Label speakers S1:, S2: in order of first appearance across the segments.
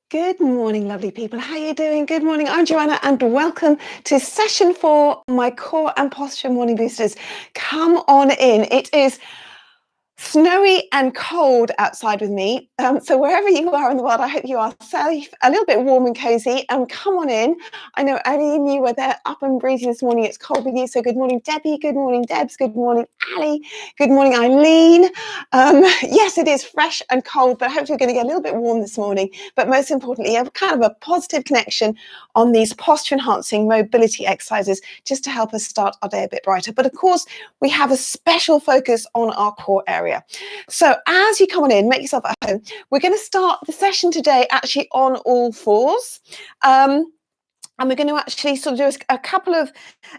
S1: Good morning, lovely people. How are you doing? Good morning. I'm Joanna, and welcome to session 4, my core and posture morning boosters. Come on in. It is snowy and cold outside with me. So wherever you are in the world, I hope you are safe, a little bit warm and cozy. Come on in. I know only you were there up and breezy this morning. It's cold with you. So good morning, Debbie. Good morning, Debs. Good morning, Ali. Good morning, Eileen. Yes, it is fresh and cold, but hopefully we're going to get a little bit warm this morning. But most importantly, a kind of a positive connection on these posture enhancing mobility exercises just to help us start our day a bit brighter. But of course, we have a special focus on our core area. So as you come on in, make yourself at home. We're going to start the session today actually on all fours. And we're going to actually sort of do a couple of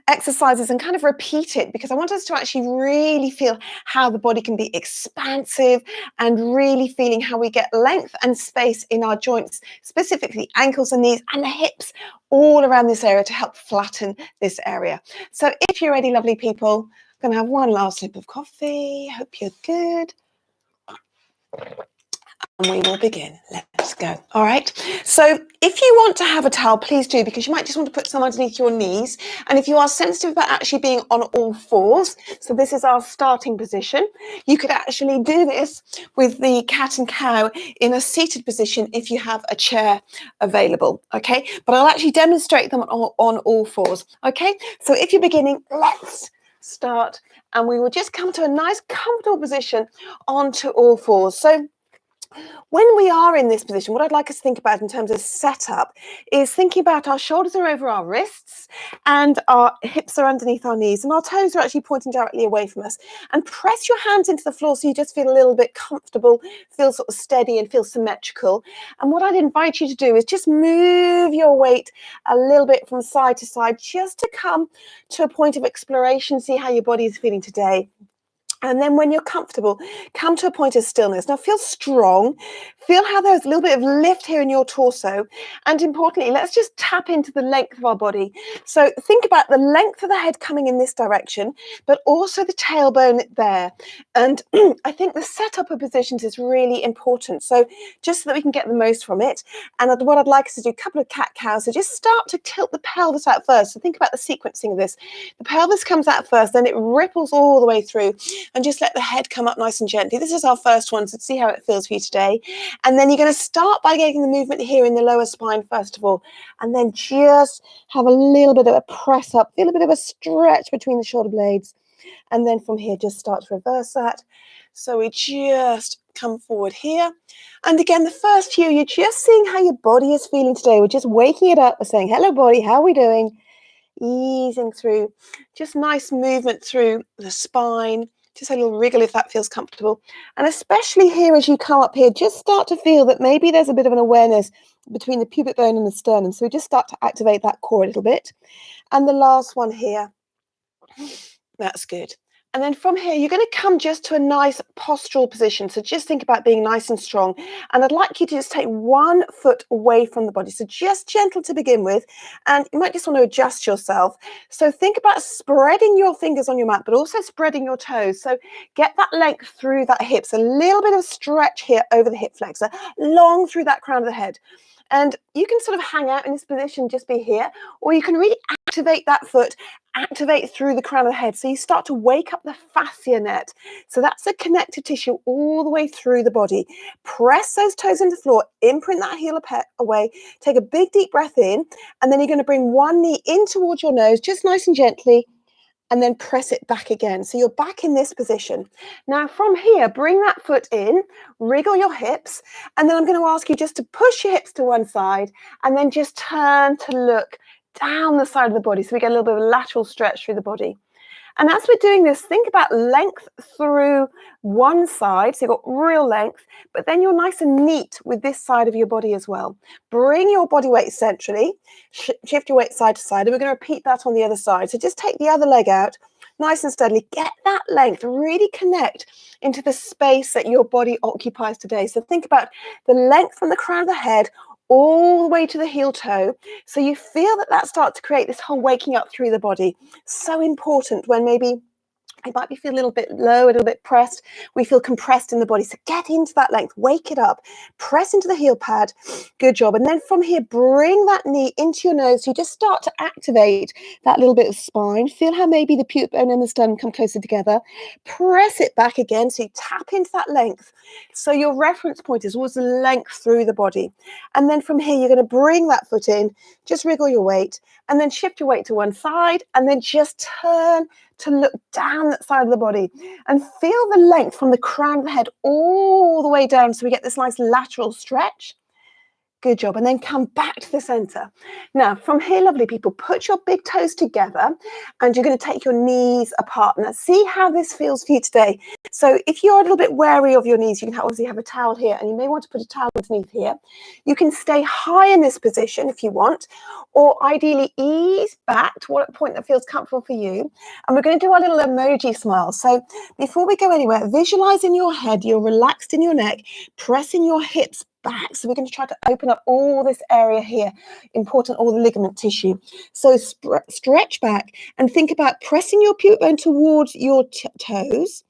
S1: exercises and kind of repeat it, because I want us to actually really feel how the body can be expansive and really feeling how we get length and space in our joints, specifically ankles and knees and the hips, all around this area to help flatten this area. So if you're ready, lovely people, I'm going to have one last sip of coffee. Hope you're good. And we will begin. Let's go. All right. So if you want to have a towel, please do, because you might just want to put some underneath your knees. And if you are sensitive about actually being on all fours, so this is our starting position, you could actually do this with the cat and cow in a seated position if you have a chair available. Okay. But I'll actually demonstrate them on all fours. Okay. So if you're beginning, let's start. And we will just come to a nice comfortable position onto all fours. So when we are in this position, what I'd like us to think about in terms of setup is thinking about our shoulders are over our wrists and our hips are underneath our knees and our toes are actually pointing directly away from us. And press your hands into the floor so you just feel a little bit comfortable, feel sort of steady and feel symmetrical. And what I'd invite you to do is just move your weight a little bit from side to side, just to come to a point of exploration, see how your body is feeling today. And then when you're comfortable, come to a point of stillness. Now feel strong, feel how there's a little bit of lift here in your torso. And importantly, let's just tap into the length of our body. So think about the length of the head coming in this direction, but also the tailbone there. And I think the setup of positions is really important. So just so that we can get the most from it. And what I'd like us to do, a couple of cat cows. So just start to tilt the pelvis out first. So think about the sequencing of this. The pelvis comes out first, then it ripples all the way through. And just let the head come up nice and gently. This is our first one, so see how it feels for you today. And then you're going to start by getting the movement here in the lower spine first of all, and then just have a little bit of a press up, feel a bit of a stretch between the shoulder blades. And then from here, just start to reverse that. So we just come forward here. And again, the first few, you're just seeing how your body is feeling today. We're just waking it up. We're saying, hello, body, how are we doing? Easing through, just nice movement through the spine. Just a little wriggle if that feels comfortable. And especially here as you come up here, just start to feel that maybe there's a bit of an awareness between the pubic bone and the sternum. So we just start to activate that core a little bit. And the last one here. That's good. And then from here, you're going to come just to a nice postural position. So just think about being nice and strong. And I'd like you to just take 1 foot away from the body. So just gentle to begin with. And you might just want to adjust yourself. So think about spreading your fingers on your mat, but also spreading your toes. So get that length through that hips, a little bit of stretch here over the hip flexor, long through that crown of the head. And you can sort of hang out in this position, just be here, or you can really activate that foot, activate through the crown of the head. So you start to wake up the fascia net. So that's the connective tissue all the way through the body. Press those toes into the floor, imprint that heel away, take a big deep breath in, and then you're going to bring one knee in towards your nose, just nice and gently, and then press it back again. So you're back in this position. Now from here, bring that foot in, wriggle your hips, and then I'm going to ask you just to push your hips to one side and then just turn to look down the side of the body. So we get a little bit of a lateral stretch through the body. And as we're doing this, think about length through one side. So you've got real length, but then you're nice and neat with this side of your body as well. Bring your body weight centrally, shift your weight side to side, and we're going to repeat that on the other side. So just take the other leg out, nice and steadily. Get that length, really connect into the space that your body occupies today. So think about the length from the crown of the head all the way to the heel toe. So you feel that starts to create this whole waking up through the body. So important when maybe It might be feel a little bit low, a little bit pressed. We feel compressed in the body. So get into that length, wake it up, press into the heel pad. Good job. And then from here, bring that knee into your nose. So you just start to activate that little bit of spine. Feel how maybe the pubic bone and the sternum come closer together. Press it back again. So you tap into that length. So your reference point is always the length through the body. And then from here, you're going to bring that foot in, just wriggle your weight, and then shift your weight to one side, and then just turn to look down that side of the body and feel the length from the crown of the head all the way down, so we get this nice lateral stretch. Good job. And then come back to the center. Now, from here, lovely people, put your big toes together and you're going to take your knees apart. Now, see how this feels for you today. So if you're a little bit wary of your knees, you can obviously have a towel here, and you may want to put a towel underneath here. You can stay high in this position if you want, or ideally ease back to what point that feels comfortable for you. And we're going to do our little emoji smile. So before we go anywhere, visualize in your head, you're relaxed in your neck, pressing your hips back. So we're going to try to open up all this area here, important, all the ligament tissue. So stretch back and think about pressing your pubic bone towards your toes,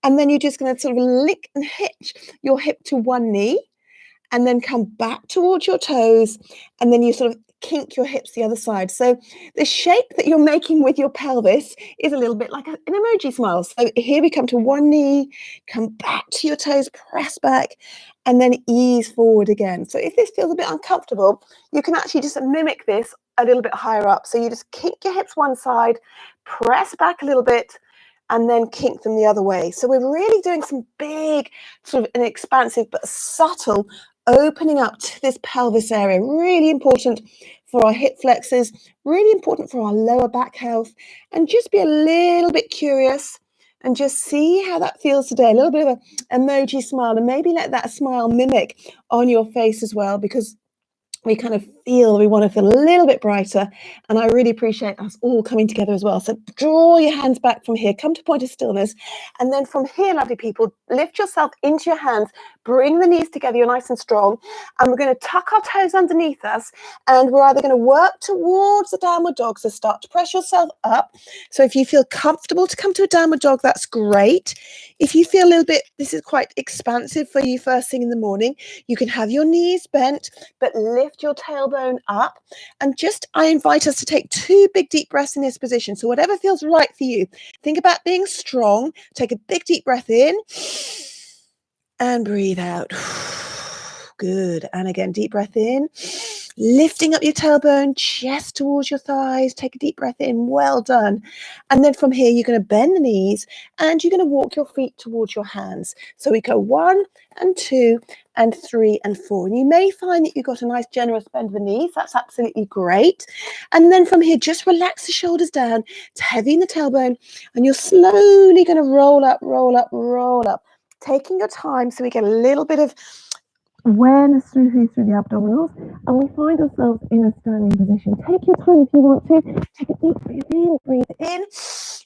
S1: and then you're just going to sort of lick and hitch your hip to one knee, and then come back towards your toes, and then you sort of kink your hips the other side. So the shape that you're making with your pelvis is a little bit like an emoji smile. So here we come to one knee, come back to your toes, press back, and then ease forward again. So if this feels a bit uncomfortable, you can actually just mimic this a little bit higher up. So you just kink your hips one side, press back a little bit, and then kink them the other way. So we're really doing some big, sort of an expansive but subtle opening up to this pelvis area. Really important for our hip flexors, really important for our lower back health. And just be a little bit curious and just see how that feels today. A little bit of an emoji smile, and maybe let that smile mimic on your face as well, because we kind of feel, we want to feel a little bit brighter. And I really appreciate us all coming together as well. So draw your hands back from here, come to point of stillness. And then from here, lovely people, lift yourself into your hands, bring the knees together, you're nice and strong. And we're going to tuck our toes underneath us. And we're either going to work towards the downward dog, so start to press yourself up. So if you feel comfortable to come to a downward dog, that's great. If you feel a little bit, this is quite expansive for you first thing in the morning, you can have your knees bent, but lift your tailbone up. And just, I invite us to take 2 big deep breaths in this position. So whatever feels right for you. Think about being strong. Take a big deep breath in and breathe out. Good. And again, deep breath in, lifting up your tailbone, chest towards your thighs. Take a deep breath in. Well done. And then from here, you're going to bend the knees and you're going to walk your feet towards your hands. So we go 1 and 2 and 3 and 4. And you may find that you've got a nice generous bend of the knees. That's absolutely great. And then from here, just relax the shoulders down to heavy in the tailbone. And you're slowly going to roll up, roll up, roll up. Taking your time so we get a little bit of awareness through the abdominals, and we find ourselves in a standing position. Take your time if you want to. Take a deep breathe in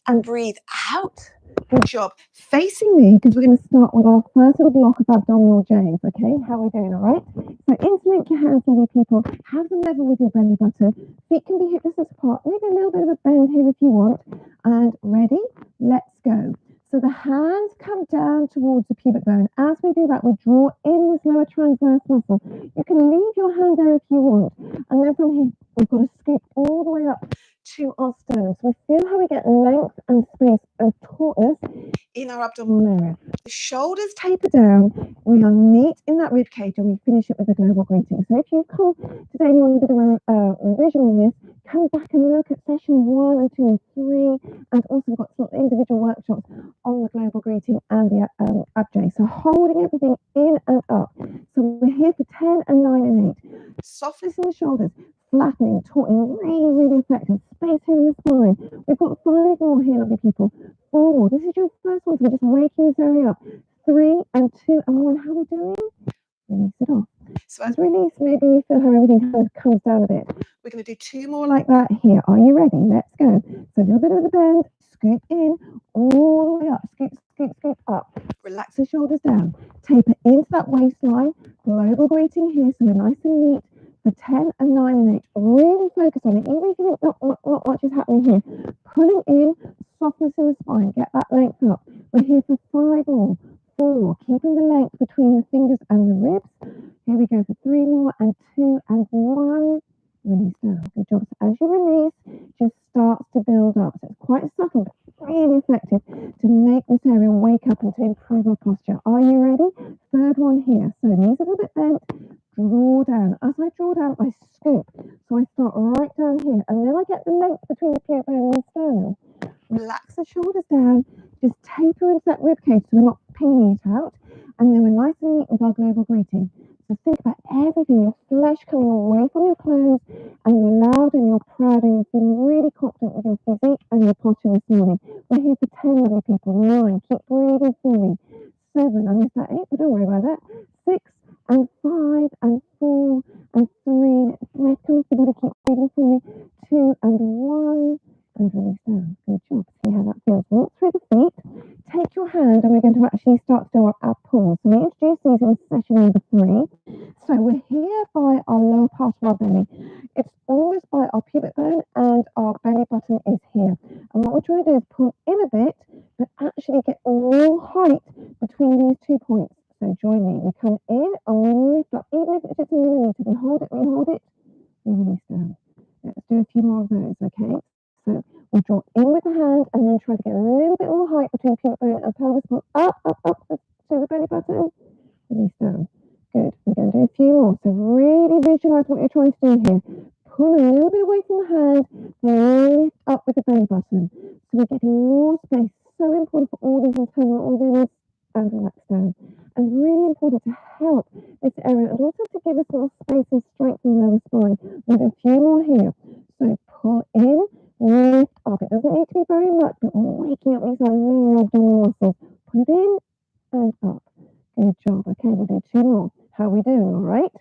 S1: and breathe out. Good job. Facing me, because we're going to start with our first little block of abdominal J's. Okay, how are we doing? All right. So interlink your hands, lovely people. Have them level with your belly button. Feet can be hip distance apart. Maybe a little bit of a bend here if you want. And ready? Let's go. So the hands come down towards the pubic bone. As we do that, we draw in this lower transverse muscle. You can leave your hand there if you want. And then from here, we've got to scoop all the way up to our sternum. So we feel how we get length and space and tautness in our abdominal area. The shoulders taper down. We are neat in that rib cage, and we finish it with a global greeting. So if you come today and you want to do a revision on this, come back and look at session 1 and 2 and 3. And also we've got some individual workshops on the global greeting and the abjay. So holding everything in and up. So we're here for 10 and 9 and 8. Softness in the shoulders, flattening, taughtening, really, really effective. Space here in the spine. We've got 5 more here, lovely people. 4 more. This is your first one, so we're just waking this area up. 3 and 2 and 1. How are we doing? Release it off. So as release, maybe we feel how everything kind of comes down a bit. We're going to do 2 more like that here. Are you ready? Let's go. So a little bit of the bend, scoop in, all the way up, scoop, scoop, scoop up. Relax the shoulders down. Taper into that waistline. Global greeting here, so we're nice and neat for 10 and 9 and 8. Really focus on it. Even if you think not much is happening here. Pulling in,
S2: softness in the spine. Get that length up. We're here for 5 more. 4, keeping the length between the fingers and the ribs. Here we go for 3 more, and 2 and 1. Release down. Good job. So as you release, just starts to build up. So it's quite subtle, but really effective to make this area wake up and to improve our posture. Are you ready? 3rd one here. So knees a little bit bent. Draw down. As I draw down, I scoop. So I start right down here, and then I get the length between the pubic bone and the sternum. Relax the shoulders down. Just taper into that rib cage so we're not pinging it out. And then we're nice and neat with our global greeting. So think about everything, your flesh coming away from your clothes, and you're loud and you're proud and you're feeling really confident with your physique and your posture this morning. We're here for 10 lovely people. 9, keep breathing for me. 7, I missed that 8, but don't worry about that. 6 and 5 and 4 and 3. Breath comes to body, keep breathing for me. 2 and 1. And release down. Good job. See how that feels. Walk through the feet. Take your hand and we're going to actually start to do our pulls. So we introduce these in session number 3. So we're here by our lower part of our belly. It's almost by our pubic bone and our belly button is here. And what we're trying to do is pull in a bit, but actually get more height between these 2 points. So join me. We come in and we lift up. Even if it's just a millimetre, we hold it, we release down. Let's do a few more of those, okay? So we draw in with the hand and then try to get a little bit more height between pubic bone and pelvis. Pull up to the belly button. Release down. Good. We're going to do a few more. So really visualize what you're trying to do here. Pull a little bit away from the hand, then lift up with the belly button. So we're getting more space. So important for all these internal organs, and relax down. And really important to help this area and also to give us more space and strength in the lower spine. We'll do a few more here. So pull in. Lift up. It doesn't need to be very much, but waking up these lower abdominal muscles. Put it in and up. Good job. Okay, we'll do 2 more. How are we doing? All right.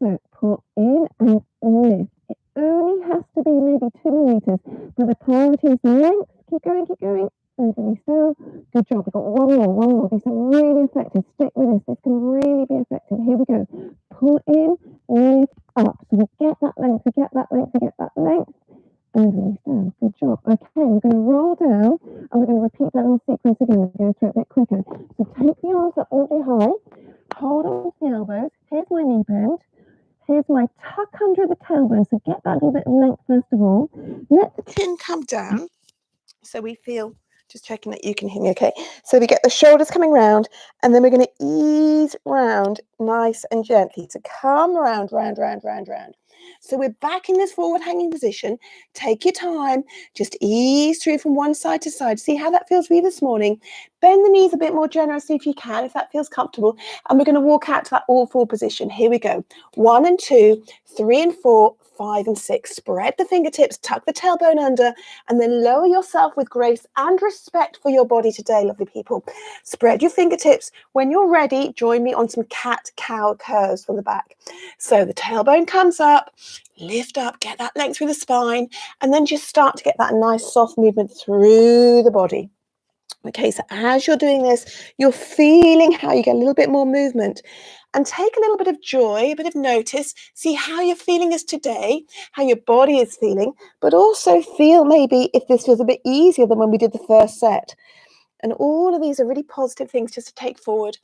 S2: So pull in and lift. It only has to be maybe 2 millimeters, but the priority is length. Keep going. And release down. Good job. We've got one more. These are really effective. Stick with this. This can really be effective. Here we go. Pull in, lift up. So we get that length. And release down. Good job. Okay, we're going to roll down and we're going to repeat that little sequence again. We're going through it a bit quicker. So take the arms up really high. Hold on to the elbows. Here's my knee bend. Here's my tuck under the tailbone. So get that little bit of length first of all. Let the chin come down. So we feel, just checking that you can hear me okay. So we get the shoulders coming round and then we're going to ease round nice and gently to come round. So we're back in this forward hanging position. Take your time. Just ease through from one side to side. See how that feels for you this morning. Bend the knees a bit more generously if you can, if that feels comfortable. And we're going to walk out to that all four position. Here we go. 1 and 2, 3 and 4, 5 and 6. Spread the fingertips, tuck the tailbone under, and then lower yourself with grace and respect for your body today, lovely people. Spread your fingertips. When you're ready, join me on some cat-cow curves from the back. So the tailbone comes up, lift up, get that length through the spine, and then just start to get that nice soft movement through the body. Okay, so as you're doing this, you're feeling how you get a little bit more movement. And take a little bit of joy, a bit of notice, see how you're feeling as today, how your body is feeling, but also feel maybe if this feels a bit easier than when we did the first set. And all of these are really positive things just to take forward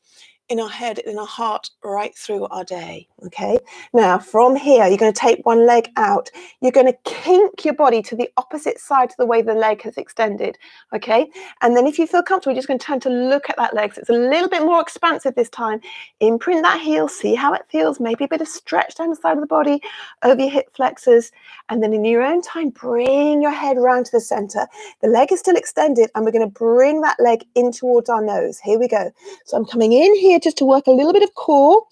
S2: in our head, in our heart, right through our day, okay? Now, from here, you're going to take one leg out. You're going to kink your body to the opposite side to the way the leg has extended, okay? And then if you feel comfortable, you're just going to turn to look at that leg. So it's a little bit more expansive this time. Imprint that heel, see how it feels. Maybe a bit of stretch down the side of the body, over your hip flexors. And then in your own time, bring your head round to the center. The leg is still extended, and we're going to bring that leg in towards our nose. Here we go. So I'm coming in here just to work a little bit of core,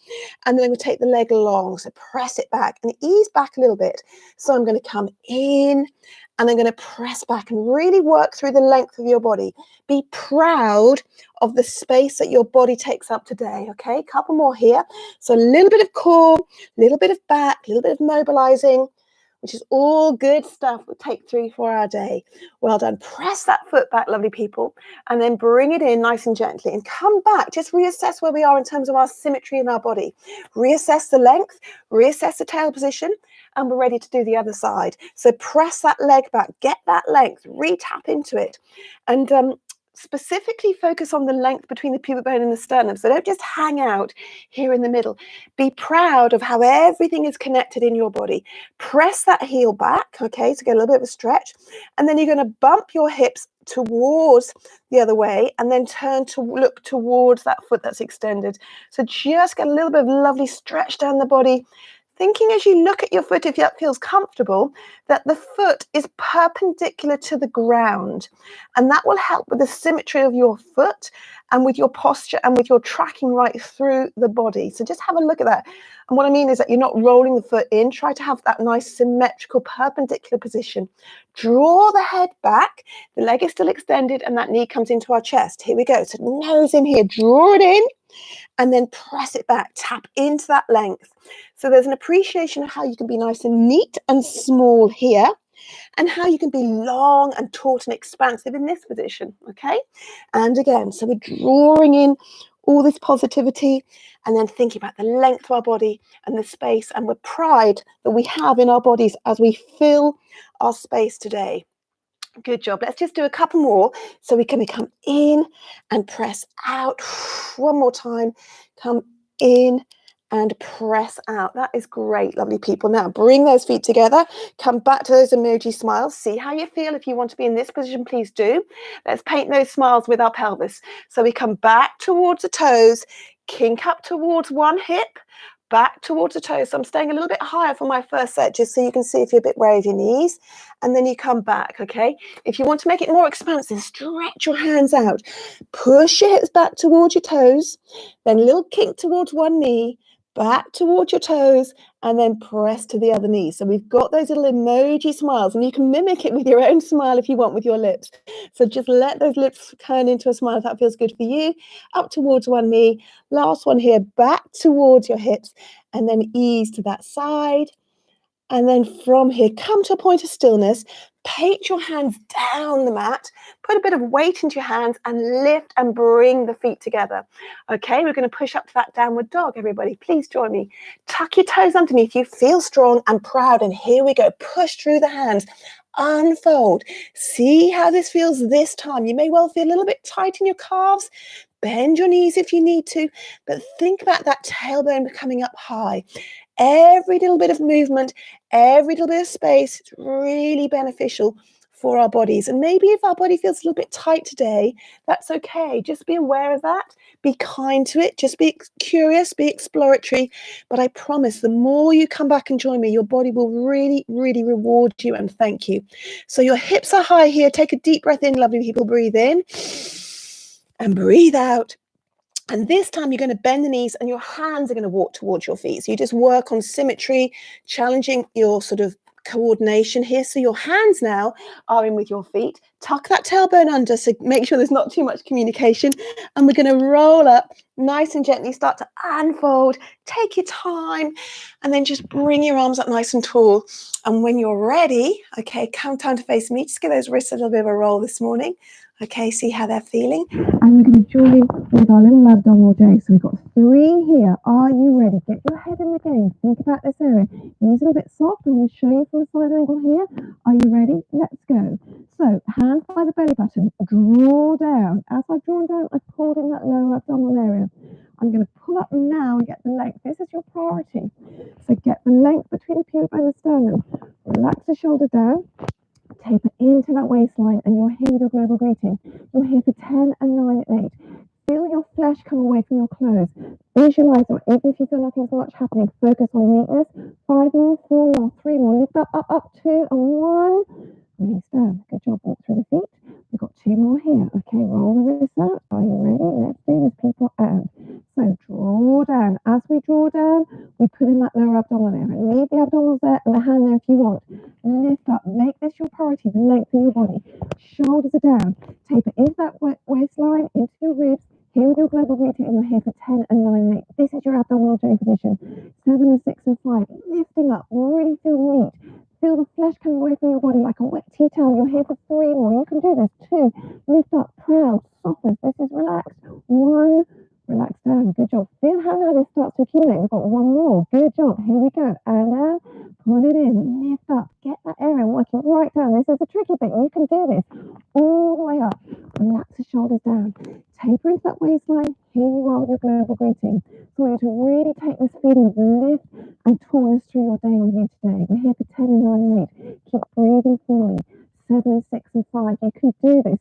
S2: and then I'm going to take the leg long, so press it back and ease back a little bit. So I'm going to come in and I'm going to press back and really work through the length of your body. Be proud of the space that your body takes up today, okay? A couple more here. So a little bit of core, a little bit of back, a little bit of mobilizing.
S1: which is all good stuff. We'll take 3-4 hour day. Well done. Press that foot back, lovely people, and then bring it in nice and gently and come back. Just reassess where we are in terms of our symmetry in our body. Reassess the length, reassess the tail position, and we're ready to do the other side. So press that leg back, get that length, re-tap into it, and specifically focus on the length between the pubic bone and the sternum. So don't just hang out here in the middle. Be proud of how everything is connected in your body. Press that heel back, okay, to get a little bit of a stretch. And then you're going to bump your hips towards the other way and then turn to look towards that foot that's extended. So just get a little bit of lovely stretch down the body. Thinking as you look at your foot, if that feels comfortable, that the foot is perpendicular to the ground. And that will help with the symmetry of your foot and with your posture and with your tracking right through the body. So just have a look at that. And what I mean is that you're not rolling the foot in. Try to have that nice symmetrical perpendicular position. Draw the head back. The leg is still extended and that knee comes into our chest. Here we go. So nose in here. Draw it in. And then press it back, tap into that length. So there's an appreciation of how you can be nice and neat and small here, and how you can be long and taut and expansive in this position, okay? And again, so we're drawing in all this positivity and then thinking about the length of our body and the space and the pride that we have in our bodies as we fill our space today. Good job. Let's just do a couple more so we can come in and press out. One more time. Come in and press out. That is great, lovely people. Now bring those feet together. Come back to those emoji smiles. See how you feel. If you want to be in this position, please do. Let's paint those smiles with our pelvis. So we come back towards the toes, kink up towards one hip, back towards the toes. So I'm staying a little bit higher for my first set, just so you can see if you're a bit wary of your knees. And then you come back, okay? If you want to make it more expansive, stretch your hands out. Push your hips back towards your toes. Then a little kink towards one knee, back towards your toes, and then press to the other knee. So we've got those little emoji smiles, and you can mimic it with your own smile if you want with your lips. So just let those lips turn into a smile if that feels good for you. Up towards one knee. Last one here, back towards your hips, and then ease to that side. And then from here, come to a point of stillness, paint your hands down the mat, put a bit of weight into your hands and lift and bring the feet together. Okay, we're going to push up to that downward dog, everybody. Please join me. Tuck your toes underneath you, feel strong and proud. And here we go, push through the hands, unfold. See how this feels this time. You may well feel a little bit tight in your calves. Bend your knees if you need to, but think about that tailbone coming up high. Every little bit of movement, every little bit of space, it's really beneficial for our bodies. And maybe if our body feels a little bit tight today, that's okay. Just be aware of that. Be kind to it. Just be curious, be exploratory. But I promise the more you come back and join me, your body will really, really reward you and thank you. So your hips are high here. Take a deep breath in, lovely people. Breathe in and breathe out. And this time you're going to bend the knees and your hands are going to walk towards your feet. So you just work on symmetry, challenging your sort of coordination here. So your hands now are in with your feet. Tuck that tailbone under, so make sure there's not too much communication. And we're going to roll up nice and gently, start to unfold. Take your time and then just bring your arms up nice and tall. And when you're ready, okay, come down to face me. Just give those wrists a little bit of a roll this morning. Okay, see how they're feeling.
S2: And we're going to join with our little abdominal day. So we've got 3 here. Are you ready? Get your head in the game. Think about this area. Knees a little bit soft. I'm going to show you from the side angle here. Are you ready? Let's go. So hands by the belly button. Draw down. As I've drawn down, I've pulled in that lower abdominal area. I'm going to pull up now and get the length. This is your priority. So get the length between the pubic and the sternum. Relax the shoulders down. Taper into that waistline and you're here with your global greeting. You're here for 10 and 9 and 8. Feel your flesh come away from your clothes. Visualize it, even if you feel nothing's much happening. Focus on neatness. 5 more, 4 more, 3 more. Lift up, 2 and 1. Release down. Good job. Walk through the feet. We've got 2 more here. Okay, roll the wrists out. Are you ready? Let's do this, people. And so draw down. As we draw down, we put in that lower abdominal area. Leave the abdominals there and the hand there if you want. Lift up. Make this your priority, the length of your body. Shoulders are down. Taper into that waistline, into your ribs. Here with your global breathing, and you're here for 10 and 9 and 8. This is your abdominal J position. 7 and 6 and 5. Lifting up. Really feel neat. Feel flesh coming away from your body like a wet tea towel. You're here for 3 more. You can do this. 2, lift up, proud, softness. This is relaxed. 1, relax down. Good job. Feel how now this starts to accumulate. We've got 1 more. Good job. Here we go. And pull it in. Lift up. Get that area working right down. This is a tricky bit. You can do this all the way up. Relax the shoulders down. Taper into that waistline. Here you are with your global greeting. So I want you to really take this feeling of lift and taller through your day with you today. We're here for 10 and 9 and 8. Keep breathing fully. 7, 6 and 5. You can do this.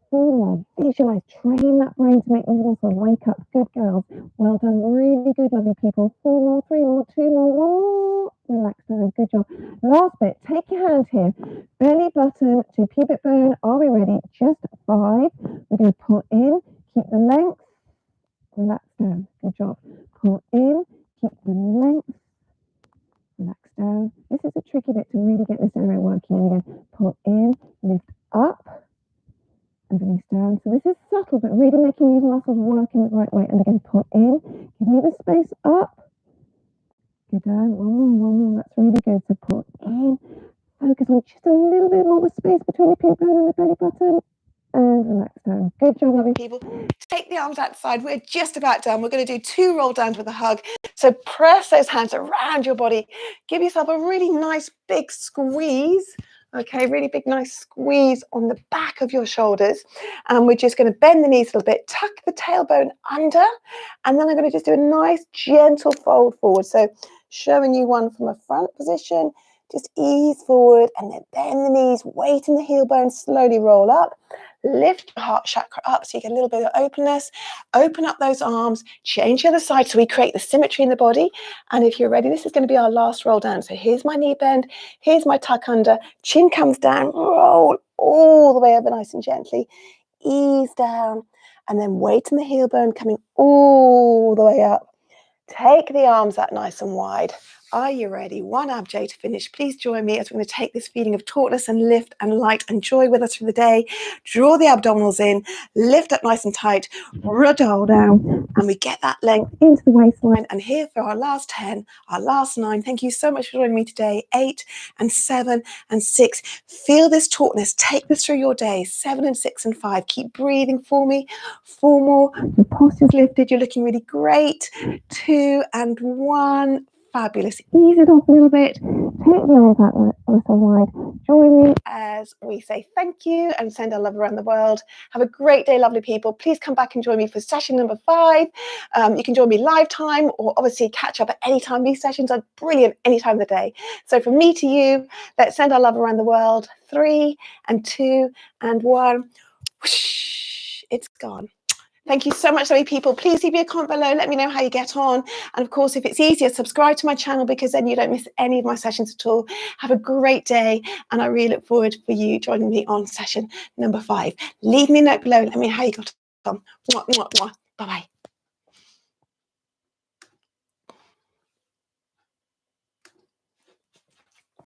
S2: 4 more. Visualize. Train that brain to make these muscles wake up. Good girls. Well done. Really good, lovely people. 4 more, 3 more, 2 more, 1 more. Relax down. Good job. Last bit. Take your hand here. Belly button to pubic bone. Are we ready? Just 5. We're going to pull in. Keep the length. Relax down. Good job. Pull in. Keep the length. Relax down. This is a tricky bit to really get this area working. And again, pull in, lift up, and release down. So this is subtle, but really making these muscles work in the right way. And again, pull in, give me the space up, go down, 1 more. That's really good. So pull in, focus on just a little bit more space between the pubic bone and the belly button. And relax down. Good job, lovely
S1: people. Take the arms outside. We're just about done. We're going to do 2 roll downs with a hug. So press those hands around your body. Give yourself a really nice big squeeze. Okay, really big, nice squeeze on the back of your shoulders. And we're just going to bend the knees a little bit, tuck the tailbone under, and then I'm going to just do a nice gentle fold forward. So showing you one from a front position, just ease forward and then bend the knees, weight in the heel bone, slowly roll up. Lift your heart chakra up so you get a little bit of openness. Open up those arms, change the other side so we create the symmetry in the body. And if you're ready, this is going to be our last roll down. So here's my knee bend, here's my tuck under, chin comes down, roll all the way over nice and gently, ease down, and then weight in the heel bone coming all the way up. Take the arms out nice and wide. Are you ready? 1 ab J to finish. Please join me as we're going to take this feeling of tautness and lift and light and joy with us through the day. Draw the abdominals in, lift up nice and tight, roll down, and we get that length into the waistline. And here for our last 10, our last 9. Thank you so much for joining me today. 8 and 7 and 6. Feel this tautness. Take this through your day. 7 and 6 and 5. Keep breathing for me. 4 more. Your posture's lifted. You're looking really great. 2 and 1. Fabulous. Ease it off a little bit. Take the arms out a little wide. Join me as we say thank you and send our love around the world. Have a great day, lovely people. Please come back and join me for session number 5. You can join me live time or obviously catch up at any time. These sessions are brilliant any time of the day. So from me to you, let's send our love around the world. 3 and 2 and 1. Whoosh, it's gone. Thank you so much, lovely people. Please leave me a comment below. Let me know how you get on. And of course, if it's easier, subscribe to my channel because then you don't miss any of my sessions at all. Have a great day. And I really look forward for you joining me on session number 5. Leave me a note below. Let me know how you got on. Mwah, mwah, mwah. Bye-bye.